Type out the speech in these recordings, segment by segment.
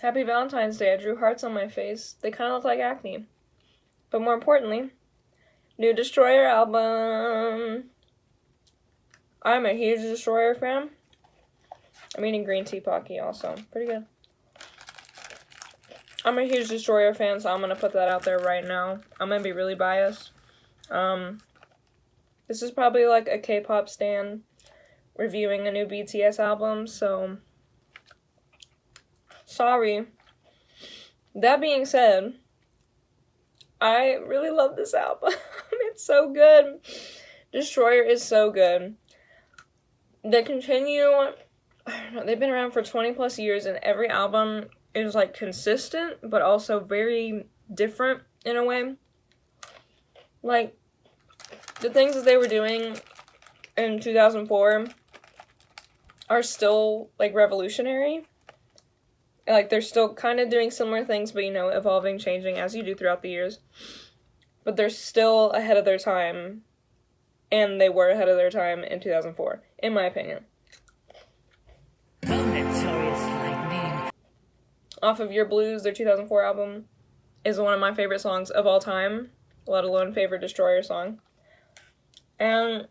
Happy Valentine's Day. I drew hearts on my face. They kind of look like acne. But more importantly, new Destroyer album. I'm a huge Destroyer fan. I'm eating green tea Pocky also. Pretty good. I'm a huge Destroyer fan, so I'm going to put that out there right now. I'm going to be really biased. This is probably like a K-pop stan reviewing a new BTS album, so sorry. That being said, I really love this album. It's so good. Destroyer is so good. They continue, I don't know, they've been around for 20 plus years, and every album is like consistent, but also very different in a way. Like, the things that they were doing in 2004 are still like revolutionary. Like, they're still kind of doing similar things, but, you know, evolving, changing as you do throughout the years. But they're still ahead of their time, and they were ahead of their time in 2004, in my opinion. Off of Your Blues, their 2004 album, is one of my favorite songs of all time, let alone favorite Destroyer song. And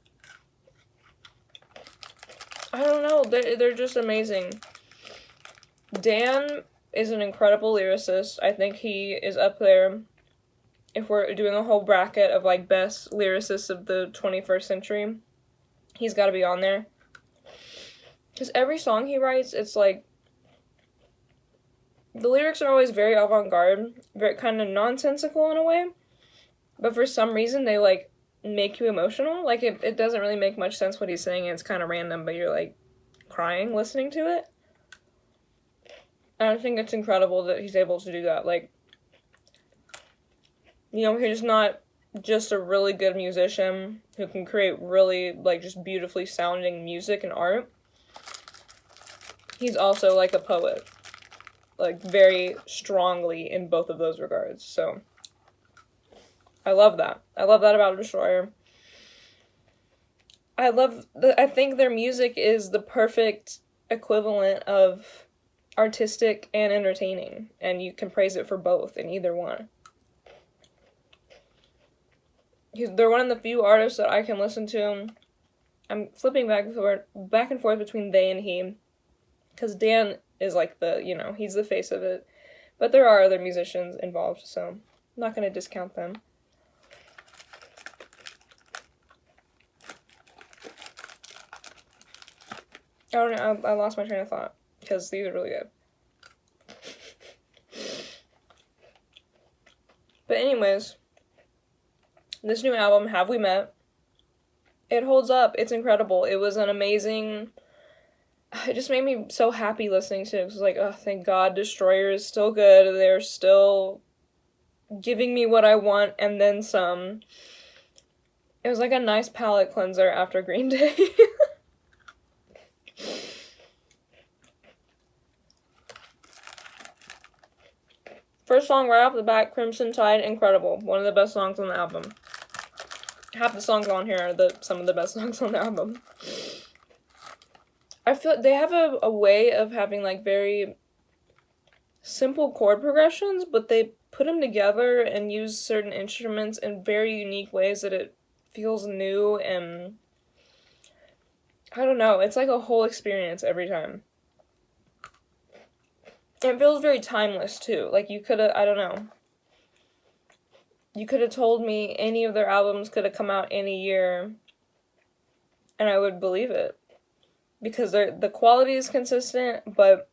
I don't know, they're just amazing. Dan is an incredible lyricist. I think he is up there. If we're doing a whole bracket of like best lyricists of the 21st century, he's got to be on there. Because every song he writes, it's like, the lyrics are always very avant-garde, very kind of nonsensical in a way, but for some reason they like make you emotional. Like, it doesn't really make much sense what he's saying, and it's kind of random, but you're like crying listening to it. And I think it's incredible that he's able to do that. Like, you know, he's not just a really good musician who can create really, like, just beautifully sounding music and art. He's also, like, a poet. Like, very strongly in both of those regards. So, I love that. I love that about Destroyer. I think their music is the perfect equivalent of artistic and entertaining, and you can praise it for both in either one. They're one of the few artists that I can listen to. I'm flipping back and forth between they and he, because Dan is like the, you know, he's the face of it, but there are other musicians involved, so I'm not going to discount them. I don't know, I lost my train of thought, because these are really good. But anyways, this new album, Have We Met? It holds up. It's incredible. It was an amazing... It just made me so happy listening to it. It was like, oh, thank God, Destroyer is still good. They're still giving me what I want, and then some. It was like a nice palate cleanser after Green Day. First song right off the bat, Crimson Tide, incredible. One of the best songs on the album. Half the songs on here are some of the best songs on the album. I feel they have a way of having like very simple chord progressions, but they put them together and use certain instruments in very unique ways that it feels new, and I don't know, it's like a whole experience every time. It feels very timeless, too. Like, you could have, I don't know. You could have told me any of their albums could have come out any year, and I would believe it. Because the quality is consistent, but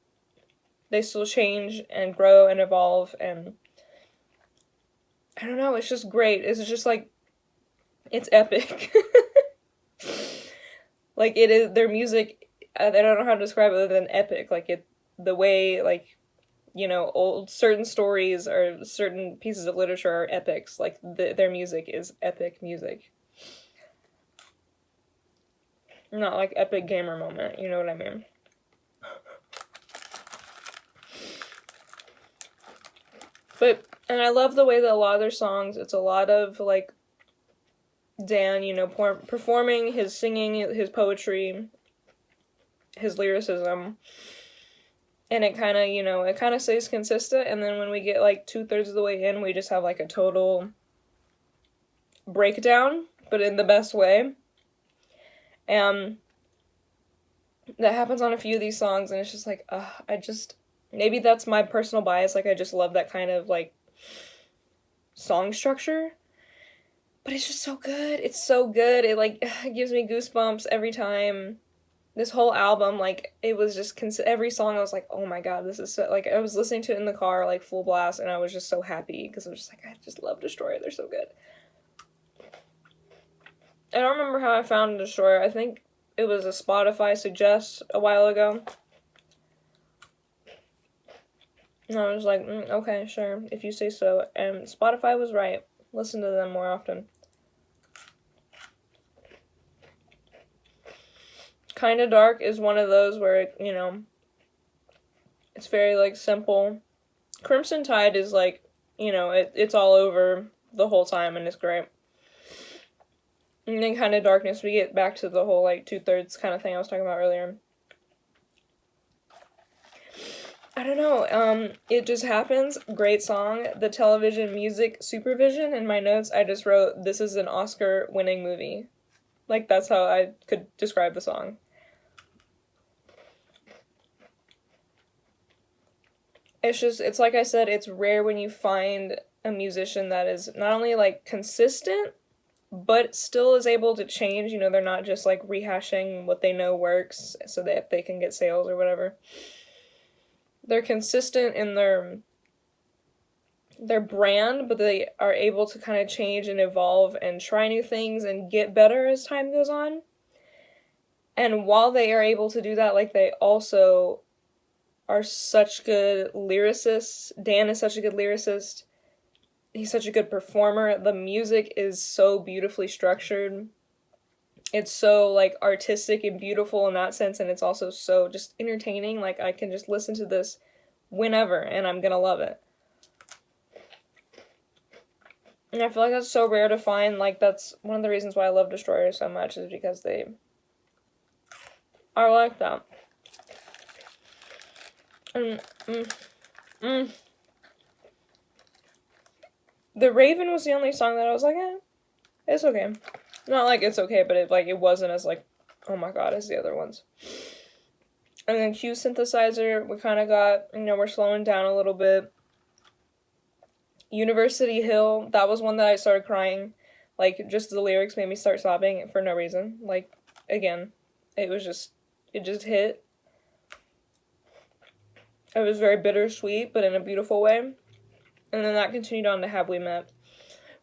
they still change and grow and evolve, and I don't know, it's just great. It's just like, it's epic. Like, it is, their music, I don't know how to describe it other than epic. Like, the way, like, you know, certain stories or certain pieces of literature are epics. Like, their music is epic music. Not like epic gamer moment, you know what I mean? And I love the way that a lot of their songs, it's a lot of, like, Dan, you know, performing his singing, his poetry, his lyricism. And it kind of, it kind of stays consistent, and then when we get like 2/3 of the way in, we just have like a total breakdown, but in the best way. And that happens on a few of these songs, and it's just like, maybe that's my personal bias, like I just love that kind of like song structure. But it's just so good. It's so good. It like it gives me goosebumps every time. This whole album, like, it was just every song I was like, oh my god, this is so, like, I was listening to it in the car, like, full blast, and I was just so happy, because I was just like, I just love Destroyer, they're so good. I don't remember how I found Destroyer. I think it was a Spotify suggest a while ago. And I was like, okay, sure, if you say so. And Spotify was right. Listen to them more often. Kinda Dark is one of those where, it's very, like, simple. Crimson Tide is, like, it's all over the whole time, and it's great. And then Kinda Darkness, we get back to the whole, like, 2/3 kind of thing I was talking about earlier. I don't know, It Just Happens, great song. The television music supervision, in my notes, I just wrote, this is an Oscar-winning movie. Like, that's how I could describe the song. It's like I said, it's rare when you find a musician that is not only, like, consistent, but still is able to change. They're not just, like, rehashing what they know works so that they can get sales or whatever. They're consistent in their brand, but they are able to kind of change and evolve and try new things and get better as time goes on. And while they are able to do that, like, they also are such good lyricists. Dan is such a good lyricist. He's such a good performer. The music is so beautifully structured. It's so, like, artistic and beautiful in that sense, and it's also so just entertaining. Like, I can just listen to this whenever, and I'm gonna love it. And I feel like that's so rare to find. Like, that's one of the reasons why I love Destroyer so much, is because they are like that. The Raven was the only song that I was like, it's okay. Not like it's okay, but it wasn't as, like, oh my god, as the other ones. And then Q Synthesizer, we kind of got, we're slowing down a little bit. University Hill, that was one that I started crying. Like, just the lyrics made me start sobbing for no reason. Like, again, it just hit. It was very bittersweet, but in a beautiful way. And then that continued on to Have We Met,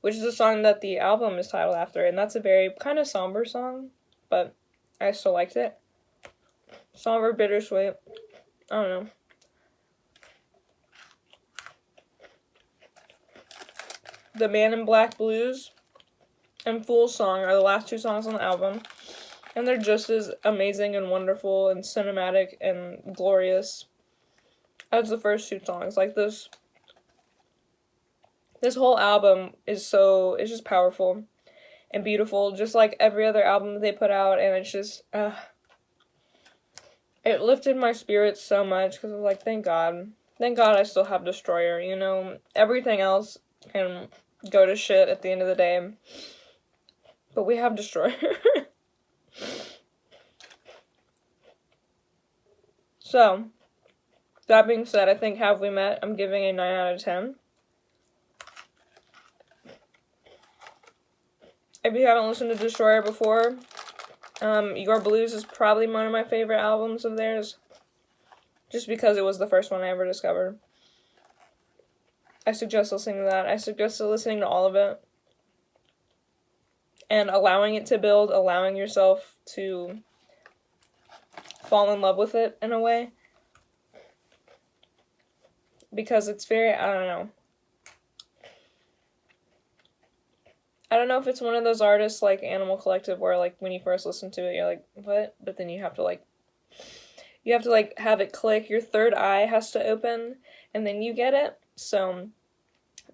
which is a song that the album is titled after, and that's a very kind of somber song, but I still liked it. Somber, bittersweet. I don't know. The Man in Black Blues and Fool Song are the last two songs on the album, and they're just as amazing and wonderful and cinematic and glorious as the first two songs. Like, this whole album is just powerful and beautiful, just like every other album that they put out, and it's just, it lifted my spirits so much, because I was like, thank God I still have Destroyer, everything else can go to shit at the end of the day, but we have Destroyer. So, that being said, I think Have We Met, I'm giving a 9 out of 10. If you haven't listened to Destroyer before, Your Blues is probably one of my favorite albums of theirs, just because it was the first one I ever discovered. I suggest listening to that. I suggest listening to all of it, and allowing it to build, allowing yourself to fall in love with it in a way, because it's very, I don't know if it's one of those artists like Animal Collective where, like, when you first listen to it, you're like, what? But then you have to have it click. Your third eye has to open, and then you get it. So,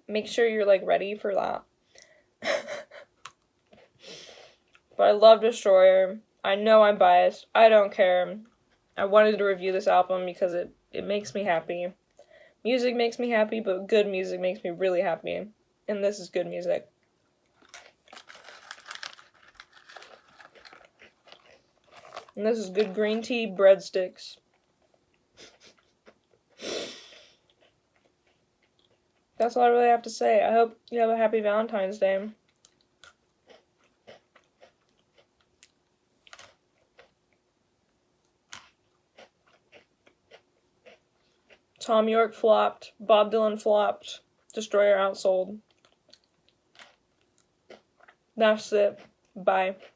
make sure you're, like, ready for that. But I love Destroyer. I know I'm biased. I don't care. I wanted to review this album because it makes me happy. Music makes me happy, but good music makes me really happy. And this is good music. And this is good green tea breadsticks. That's all I really have to say. I hope you have a happy Valentine's Day. Tom York flopped. Bob Dylan flopped. Destroyer outsold. That's it. Bye.